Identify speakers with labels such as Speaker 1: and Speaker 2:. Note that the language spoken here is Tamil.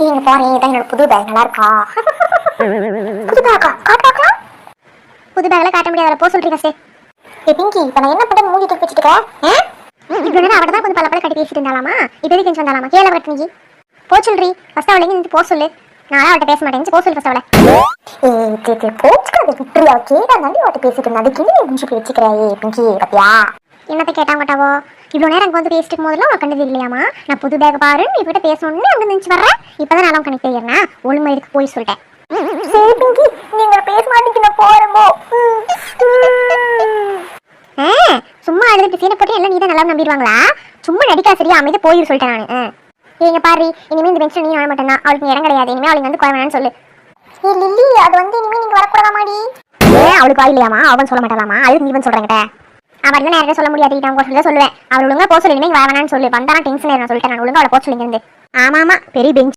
Speaker 1: இங்க பாரு, இதான் என்னோட புது பேக். நல்லா இருக்கா? புது பேக்கா? காட்டுறாங்களா? புது பேக்ல காட்ட முடியாத. போ சொல்றீங்க சார். பிங்கி, இப்ப நான் என்ன பண்ண மூஞ்சி தூக்கி வச்சுட்டு இவ்வளவு நேரம் அவட தான் கொஞ்சம் பல கட்டி பேசிட்டு இருந்தாலாமா? இப்ப எதுக்கு வந்தாலாமா? கேள வரட்டு. போ சொல்றி. ஃபர்ஸ்ட் அவளை இங்க போ சொல்லு. நான் அவள்கிட்ட பேச மாட்டேன். போ சொல்லு ஃபர்ஸ்ட் அவளை. போச்சுக்காது விட்டுறியா? கேட்டா தாண்டி அவட்ட பேசிட்டு இருந்தா அதுக்கு நீ முடிச்சுட்டு வச்சுக்கிறாயே பிங்கி. பத்தியா என்னத்த கேட்டாங்கட்டாவோ? இவ்வளவு நேரம் அங்க வந்து பேசிட்டு இருக்கும் போதெல்லாம் அவள் கண்டது இல்லையாமா? நான் புது பேக் பாரு நீ கிட்ட பேசணும்னு அங்க நினைச்சு வர்றேன். இப்பதான் நான் கணக்கு தெரியுறேன். ஒழுங்கா இதுக்கு போய் சொல்லிட்டேன். சரி பிங்கி, நீங்க பேச மாட்டீங்க. நான் போறேமோ. சும்மா அழுதுட்டு சீனை போட்டு எல்லாம் நீதான் நல்லா நம்பிடுவாங்களா? சும்மா நடிக்கா. சரியா அமைதி போயிரு சொல்லிட்டேன் நான். ஏங்க பாரு, இனிமே இந்த பெஞ்சில் நீ வர மாட்டேன்னா அவளுக்கு இடம் கிடையாது. இனிமே அவளுக்கு வந்து குழந்தைன்னு சொல்லு. லில்லி, அது வந்து இனிமே நீங்க வரக்கூடாதாமாடி. அவளுக்கு வாய் இல்லையாமா? அவன் சொல்ல மாட்டாளாமா? அது நீ வந்து சொல்றேங்கிட்ட அவள் நேரத்தை சொல்ல முடியாது. நான் சொல்லி சொல்லுவேன். அவள் ஒழுங்கா போக சொல்லி இனிமே வேணான்னு சொல்லு. வந்தாலும் டென்ஷன் நான் சொல்லிட்டேன். நான் ஒழுங்கா அவளை போக சொல்லிங்க இருந்து. ஆமா ஆமா, பெரிய பெஞ்ச்.